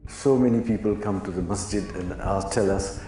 So many people come to the masjid and tell us,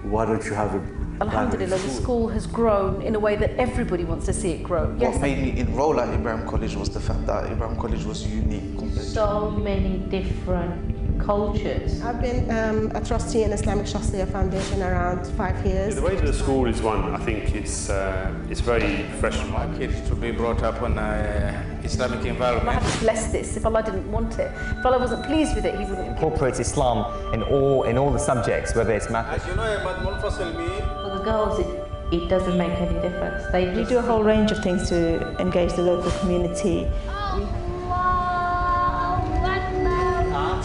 why don't you have a Alhamdulillah, the school has grown in a way that everybody wants to see it grow. What made me enroll at Ibrahim College was the fact that Ibrahim College was unique compared to so many different cultures. I've been a trustee in Islamic Shakhsiya Foundation around 5 years. The way that the school is run, I think it's very professional. My kids to be brought up in an Islamic environment. Allah had to bless this. If Allah didn't want it, if Allah wasn't pleased with it, He wouldn't incorporate Islam in all the subjects, whether it's math. For the girls, it doesn't make any difference. We do a whole range of things to engage the local community.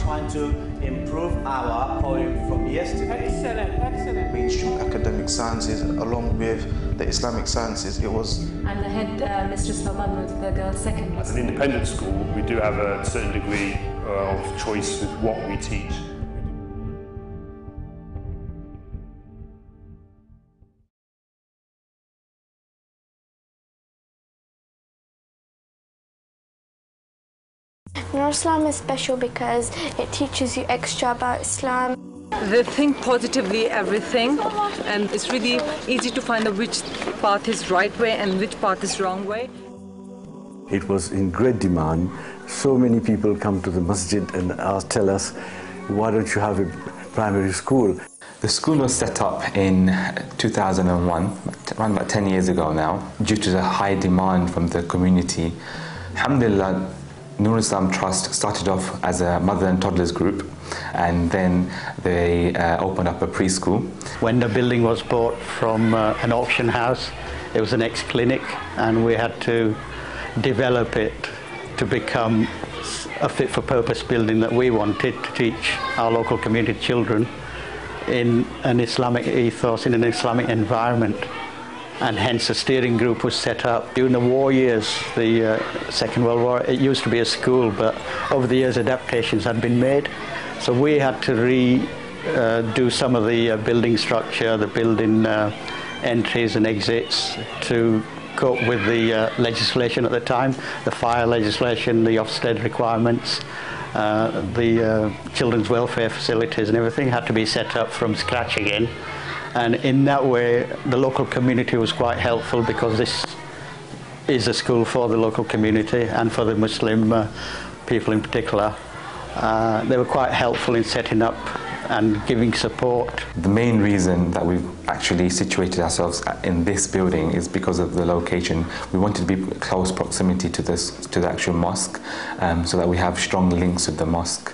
Trying to improve our poem from yesterday. Excellent. Mainstream academic sciences along with the Islamic sciences, it was... And the head mistress Salman was the girls' second. As an independent school, we do have a certain degree of choice with what we teach. Noor Islam is special because it teaches you extra about Islam. They think positively everything, and it's really easy to find out which path is right way and which path is wrong way. It was in great demand. So many people come to the masjid and tell us, why don't you have a primary school? The school was set up in 2001, around about 10 years ago now, due to the high demand from the community. Alhamdulillah, Noor Islam Trust started off as a mother and toddlers group, and then they opened up a preschool. When the building was bought from an auction house, it was an ex-clinic, and we had to develop it to become a fit-for-purpose building that we wanted to teach our local community children in an Islamic ethos, in an Islamic environment. And hence a steering group was set up. During the war years, the Second World War, it used to be a school, but over the years adaptations had been made. So we had to redo some of the building structure, the building entries and exits to cope with the legislation at the time, the fire legislation, the Ofsted requirements, the children's welfare facilities and everything had to be set up from scratch again. And in that way, the local community was quite helpful because this is a school for the local community and for the Muslim people in particular. They were quite helpful in setting up and giving support. The main reason that we've actually situated ourselves in this building is because of the location. We wanted to be close proximity to the actual mosque, so that we have strong links with the mosque.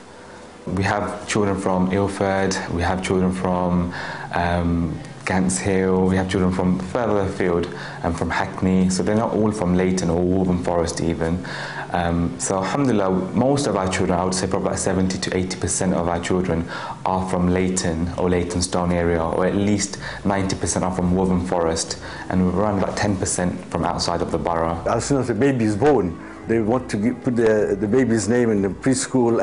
We have children from Ilford, we have children from Gants Hill, we have children from further afield and from Hackney, so they're not all from Leighton or Woburn Forest even. So alhamdulillah, most of our children, I would say probably about 70 to 80% of our children are from Leighton or Leytonstone area, or at least 90% are from Woburn Forest, and around about 10% from outside of the borough. As soon as the baby is born, they want to put the baby's name in the preschool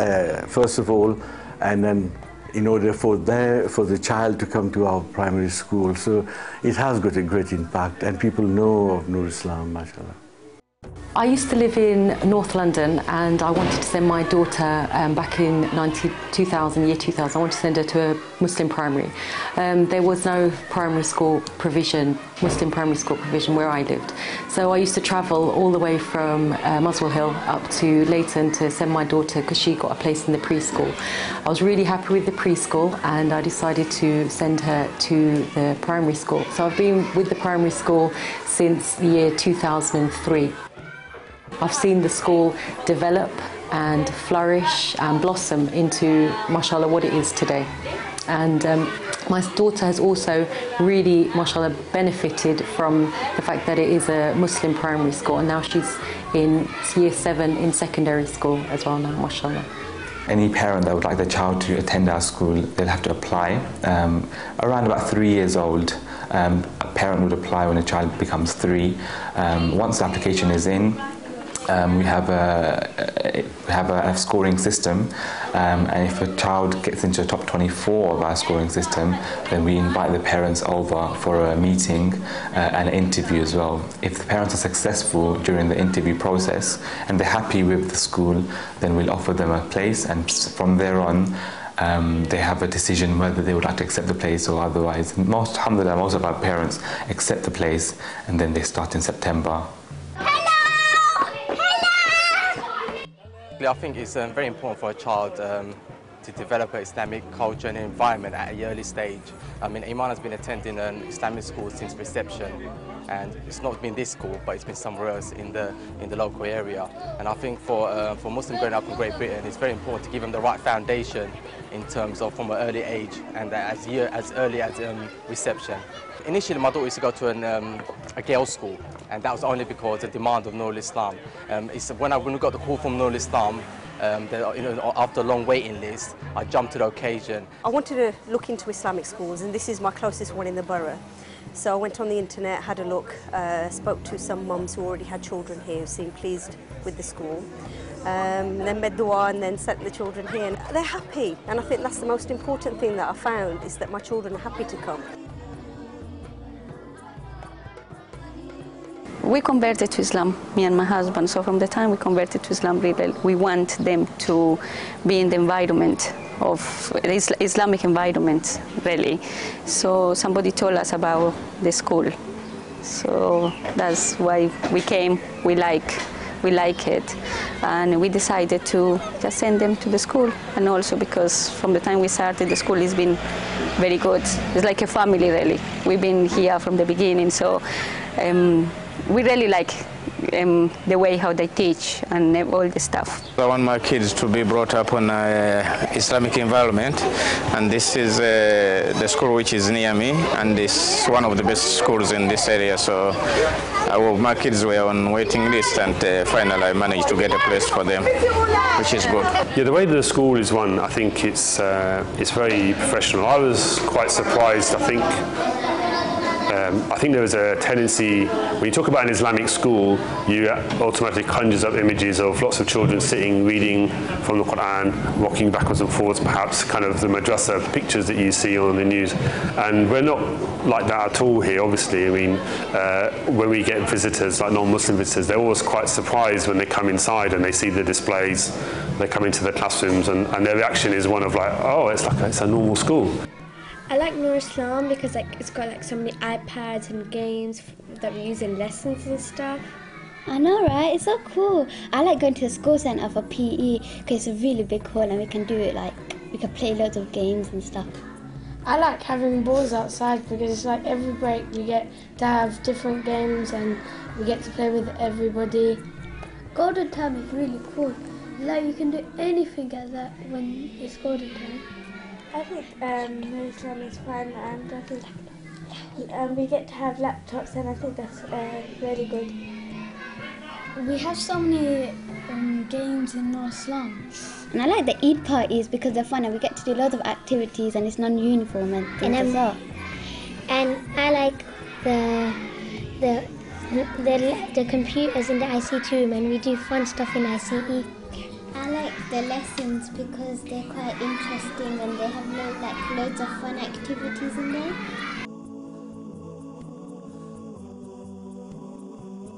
first of all, and then in order for the child to come to our primary school. So it has got a great impact, and people know of Noor Islam, mashallah. I used to live in North London, and I wanted to send my daughter back in year 2000, I wanted to send her to a Muslim primary. There was no primary school provision, Muslim primary school provision where I lived. So I used to travel all the way from Muswell Hill up to Leighton to send my daughter because she got a place in the preschool. I was really happy with the preschool, and I decided to send her to the primary school. So I've been with the primary school since the year 2003. I've seen the school develop and flourish and blossom into, mashallah, what it is today. And my daughter has also really, mashallah, benefited from the fact that it is a Muslim primary school, and now she's in year 7 in secondary school as well now, mashallah. Any parent that would like their child to attend our school, they'll have to apply. Around about 3 years old, a parent would apply when a child becomes 3. Once the application is in, we have a scoring system, and if a child gets into the top 24 of our scoring system, then we invite the parents over for a meeting and an interview as well. If the parents are successful during the interview process and they're happy with the school, then we'll offer them a place, and from there on they have a decision whether they would like to accept the place or otherwise. Alhamdulillah, most of our parents accept the place, and then they start in September. I think it's very important for a child to develop an Islamic culture and environment at an early stage. I mean, Iman has been attending an Islamic school since reception, and it's not been this school, but it's been somewhere else in the local area. And I think for Muslims growing up in Great Britain, it's very important to give them the right foundation in terms of from an early age and as early as reception. Initially, my daughter used to go to a girls' school, and that was only because of the demand of Noor Islam. When we got the call from Noor Islam, after a long waiting list, I jumped to the occasion. I wanted to look into Islamic schools, and this is my closest one in the borough. So I went on the internet, had a look, spoke to some mums who already had children here who seemed pleased with the school. Then made dua and then sent the children here. And they're happy, and I think that's the most important thing that I found, is that my children are happy to come. We converted to Islam, me and my husband, so from the time we converted to Islam, really, we want them to be in the environment of Islamic environment, really. So somebody told us about the school, so that's why we came. We like it, and we decided to just send them to the school. And also because from the time we started, the school has been very good. It's like a family, really. We've been here from the beginning, so we really like the way how they teach and all the stuff. I want my kids to be brought up in an Islamic environment, and this is the school which is near me, and it's one of the best schools in this area. So my kids were on waiting list, and finally I managed to get a place for them, which is good. Yeah, the way the school is run, I think it's very professional. I was quite surprised. I think there was a tendency, when you talk about an Islamic school, you automatically conjures up images of lots of children sitting, reading from the Quran, rocking backwards and forwards, perhaps kind of the madrasa pictures that you see on the news. And we're not like that at all here, obviously. I mean, when we get visitors, like non-Muslim visitors, they're always quite surprised when they come inside and they see the displays. They come into the classrooms and their reaction is one of like, oh, it's a normal school. I like Noor Islam because it's got so many iPads and games that we use in lessons and stuff. I know, right? It's so cool. I like going to the school centre for PE because it's a really big hall and we can play loads of games and stuff. I like having balls outside because it's like every break we get to have different games and we get to play with everybody. Golden time is really cool. Like you can do anything at that when it's golden time. I think Noor Islam is fun, and I think we get to have laptops, and I think that's really good. We have so many games in Noor Islam. And I like the Eid parties because they're fun and we get to do lots of activities and it's non-uniform and things as well. And I like the computers in the ICT room, and we do fun stuff in ICE. I like the lessons because they're quite interesting and they have loads of fun activities in there.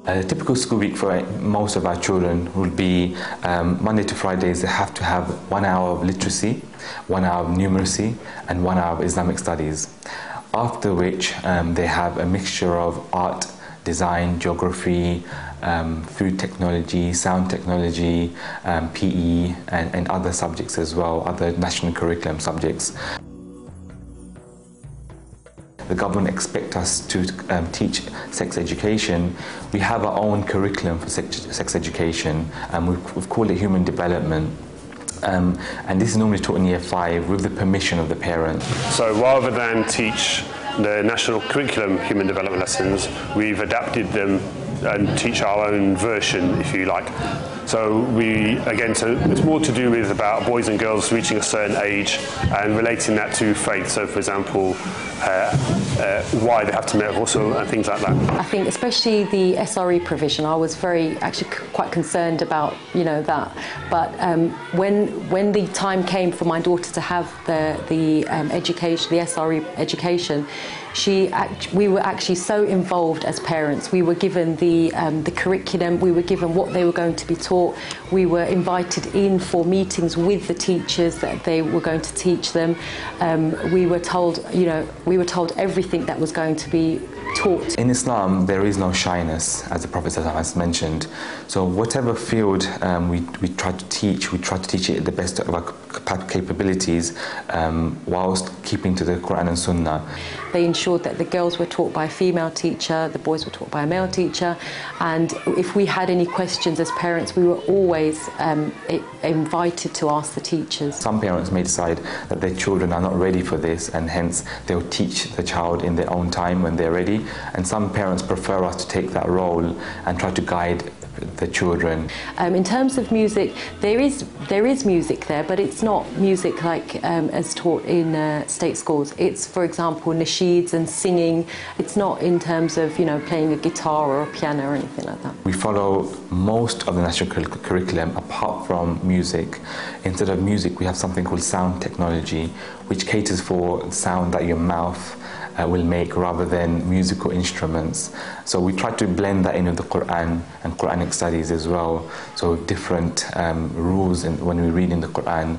A typical school week for most of our children will be Monday to Fridays. They have to have 1 hour of literacy, 1 hour of numeracy, and 1 hour of Islamic studies. After which they have a mixture of art, design, geography, food technology, sound technology, PE, and other subjects as well, other national curriculum subjects. The government expects us to teach sex education. We have our own curriculum for sex education, and we've called it human development. And this is normally taught in Year 5 with the permission of the parent. So rather than teach the national curriculum human development lessons, we've adapted them and teach our own version, if you like. So it's more to do with about boys and girls reaching a certain age and relating that to faith. So for example, why they have to meet also and things like that. I think especially the SRE provision, I was actually quite concerned about that. But when the time came for my daughter to have the education, the SRE education, we were actually so involved as parents. We were given the curriculum, we were given what they were going to be taught. taught. We were invited in for meetings with the teachers that they were going to teach them. We were told, you know, everything that was going to be taught. In Islam, there is no shyness, as the Prophet has mentioned. So whatever field we try to teach, we try to teach it at the best of our capabilities, whilst keeping to the Quran and Sunnah. They ensured that the girls were taught by a female teacher, the boys were taught by a male teacher, and if we had any questions as parents, we were always invited to ask the teachers. Some parents may decide that their children are not ready for this, and hence they'll teach the child in their own time when they're ready, and some parents prefer us to take that role and try to guide the children. In terms of music, there is music there, but it's not music like as taught in state schools. It's, for example, nasheeds and singing. It's not in terms of, you know, playing a guitar or a piano or anything like that. We follow most of the national curriculum apart from music. Instead of music, we have something called sound technology, which caters for sound that your mouth will make rather than musical instruments. So we try to blend that in with the Quran and Quranic studies as well. So different rules, and when we read in the Quran,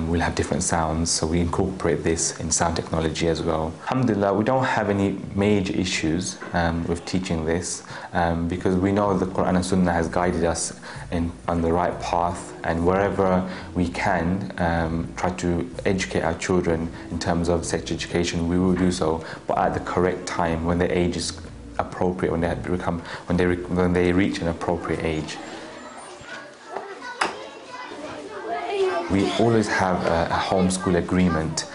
we'll have different sounds. So we incorporate this in sound technology as well. Alhamdulillah, we don't have any major issues with teaching this because we know the Quran and Sunnah has guided us on the right path, and wherever we can try to educate our children in terms of sex education, we will do so, but at the correct time, when their age is appropriate, when they reach an appropriate age. We always have a homeschool agreement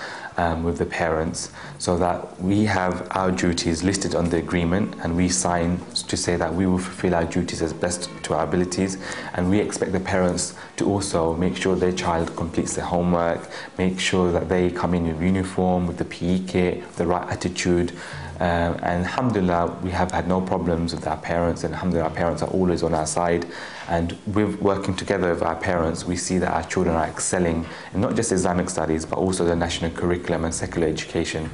with the parents, so that we have our duties listed on the agreement, and we sign to say that we will fulfill our duties as best to our abilities, and we expect the parents to also make sure their child completes their homework, make sure that they come in uniform with the PE kit, the right attitude. And alhamdulillah, we have had no problems with our parents, and alhamdulillah, our parents are always on our side, and with working together with our parents, we see that our children are excelling in not just Islamic studies but also the national curriculum and secular education.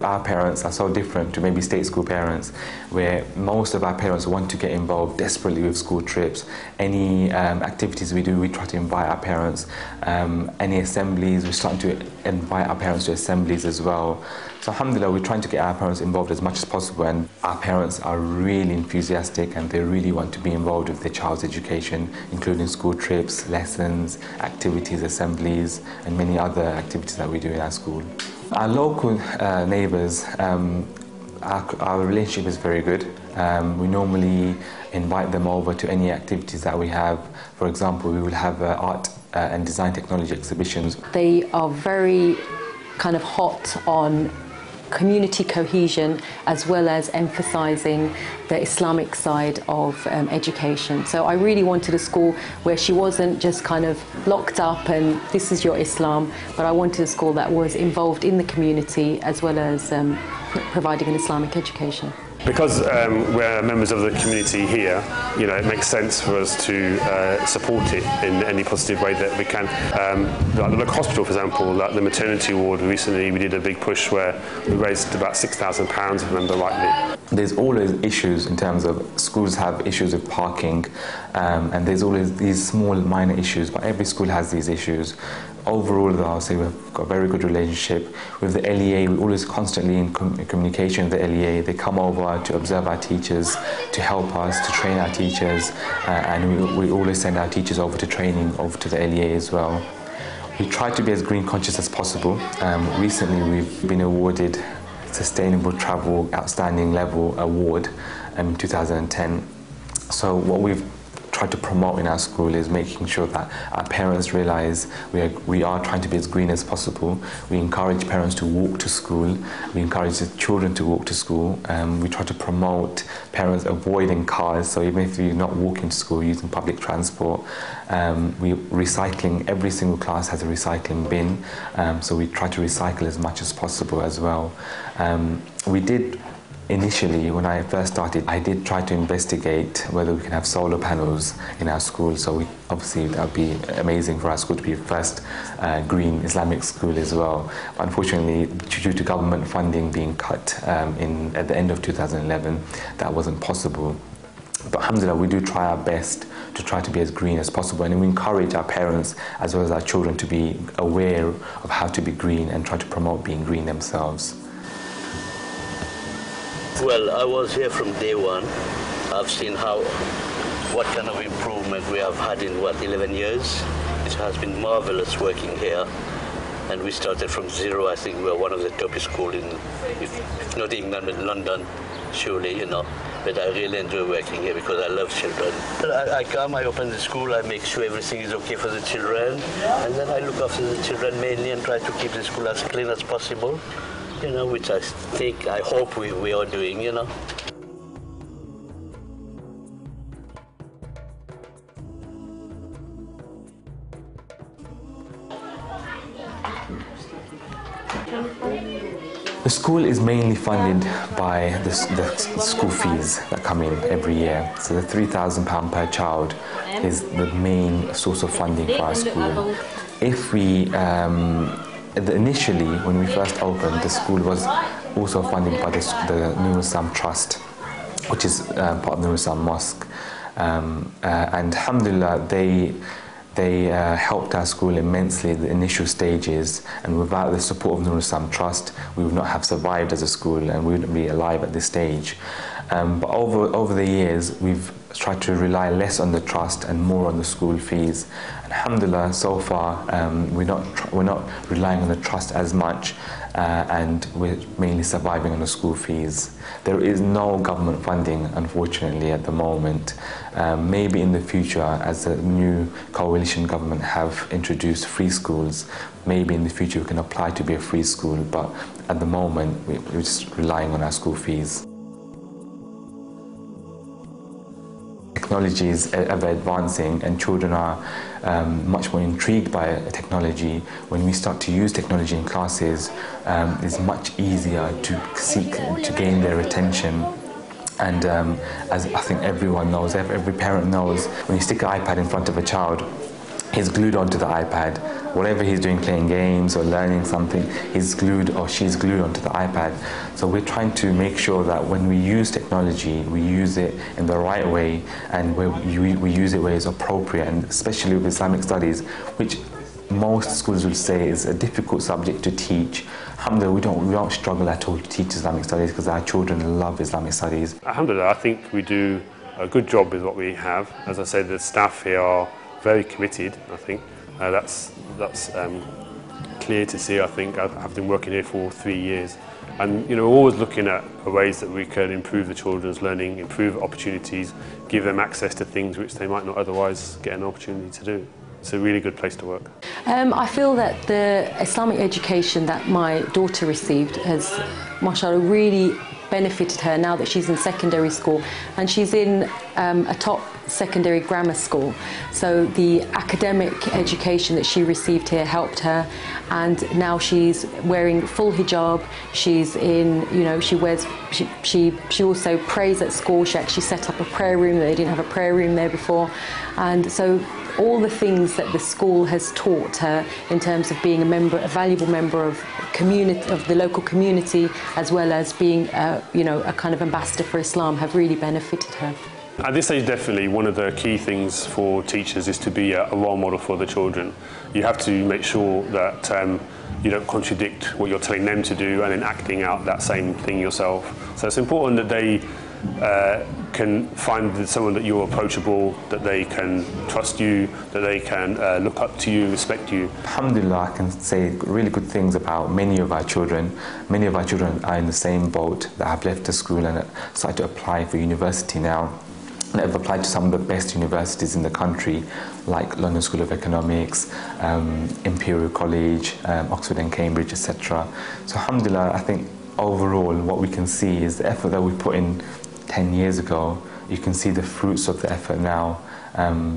Our parents are so different to maybe state school parents, where most of our parents want to get involved desperately with school trips. Any activities we do, we try to invite our parents. Any assemblies, we're starting to invite our parents to assemblies as well. So alhamdulillah, we're trying to get our parents involved as much as possible, and our parents are really enthusiastic and they really want to be involved with their child's education, including school trips, lessons, activities, assemblies, and many other activities that we do in our school. Our local neighbours, our relationship is very good. We normally invite them over to any activities that we have. For example, we will have art and design technology exhibitions. They are very kind of hot on community cohesion, as well as emphasising the Islamic side of education. So I really wanted a school where she wasn't just kind of locked up and this is your Islam, but I wanted a school that was involved in the community as well as providing an Islamic education. Because we're members of the community here, you know, it makes sense for us to support it in any positive way that we can. Like the local hospital, for example, like the maternity ward, recently we did a big push where we raised about £6,000, if I remember rightly. There's always issues in terms of schools have issues with parking, and there's always these small minor issues, but every school has these issues. Overall, though, I'll say we've got a very good relationship with the LEA. We're always constantly in communication with the LEA. They come over to observe our teachers, to help us, to train our teachers, and we always send our teachers over to training, over to the LEA as well. We try to be as green conscious as possible. Recently, we've been awarded Sustainable Travel Outstanding Level Award in 2010. So what we've tried to promote in our school is making sure that our parents realise we are trying to be as green as possible. We encourage parents to walk to school. We encourage the children to walk to school. We try to promote parents avoiding cars, so even if you're not walking to school, using public transport. Recycling, every single class has a recycling bin, so we try to recycle as much as possible as well. We did initially, when I first started, I did try to investigate whether we can have solar panels in our school. So obviously that would be amazing for our school to be the first green Islamic school as well. But unfortunately, due to government funding being cut at the end of 2011, that wasn't possible. But alhamdulillah, we do try our best to try to be as green as possible, and we encourage our parents as well as our children to be aware of how to be green and try to promote being green themselves. Well, I was here from day one. I've seen what kind of improvement we have had in 11 years. It has been marvelous working here, and we started from zero. I think we are one of the toughest schools in, if not England, but London, surely, you know. But I really enjoy working here because I love children. I come, I open the school, I make sure everything is okay for the children, and then I look after the children mainly and try to keep the school as clean as possible, you know, which I hope we are doing, you know. The school is mainly funded by the school fees that come in every year. So the £3,000 per child is the main source of funding for our school. If we, initially when we first opened, the school was also funded by the Noor Trust, which is part of the Noor Mosque. And alhamdulillah, they helped our school immensely in the initial stages, and without the support of Noor Trust, we would not have survived as a school and we wouldn't be alive at this stage. But over the years, we've tried to rely less on the trust and more on the school fees. And alhamdulillah, so far, we're not relying on the trust as much, and we're mainly surviving on the school fees. There is no government funding, unfortunately, at the moment. Maybe in the future, as the new coalition government have introduced free schools, maybe in the future we can apply to be a free school, but at the moment we're just relying on our school fees. Technology is ever advancing, and children are much more intrigued by technology. When we start to use technology in classes, it's much easier to gain their attention. And as I think everyone knows, every parent knows, when you stick an iPad in front of a child, he's glued onto the iPad. Whatever he's doing, playing games or learning something, he's glued or she's glued onto the iPad. So we're trying to make sure that when we use technology, we use it in the right way, and we use it where it's appropriate, and especially with Islamic studies, which most schools will say is a difficult subject to teach. Alhamdulillah, we don't struggle at all to teach Islamic studies because our children love Islamic studies. Alhamdulillah, I think we do a good job with what we have. As I said, the staff here are very committed, I think. That's clear to see, I think. I've been working here for 3 years. And we're always looking at ways that we can improve the children's learning, improve opportunities, give them access to things which they might not otherwise get an opportunity to do. It's a really good place to work. I feel that the Islamic education that my daughter received has, mashallah, really benefited her now that she's in secondary school, and she's in a top secondary grammar school. So the academic education that she received here helped her, and now she's wearing full hijab. She's in, she also prays at school. She actually set up a prayer room. They didn't have a prayer room there before, and so all the things that the school has taught her in terms of being a valuable member of the local community, as well as being a kind of ambassador for Islam, have really benefited her. At this age, definitely, one of the key things for teachers is to be a role model for the children. You have to make sure that you don't contradict what you're telling them to do and then acting out that same thing yourself. So it's important that they can find someone that you're approachable, that they can trust you, that they can look up to you, respect you. Alhamdulillah, I can say really good things about many of our children. Many of our children are in the same boat, that have left the school and started to apply for university now. And have applied to some of the best universities in the country, like London School of Economics, Imperial College, Oxford and Cambridge, etc. So alhamdulillah, I think overall what we can see is the effort that we put in 10 years ago. You can see the fruits of the effort now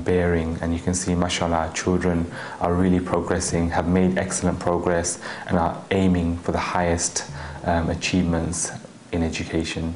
bearing, and you can see, mashallah, our children are really progressing, have made excellent progress, and are aiming for the highest achievements in education.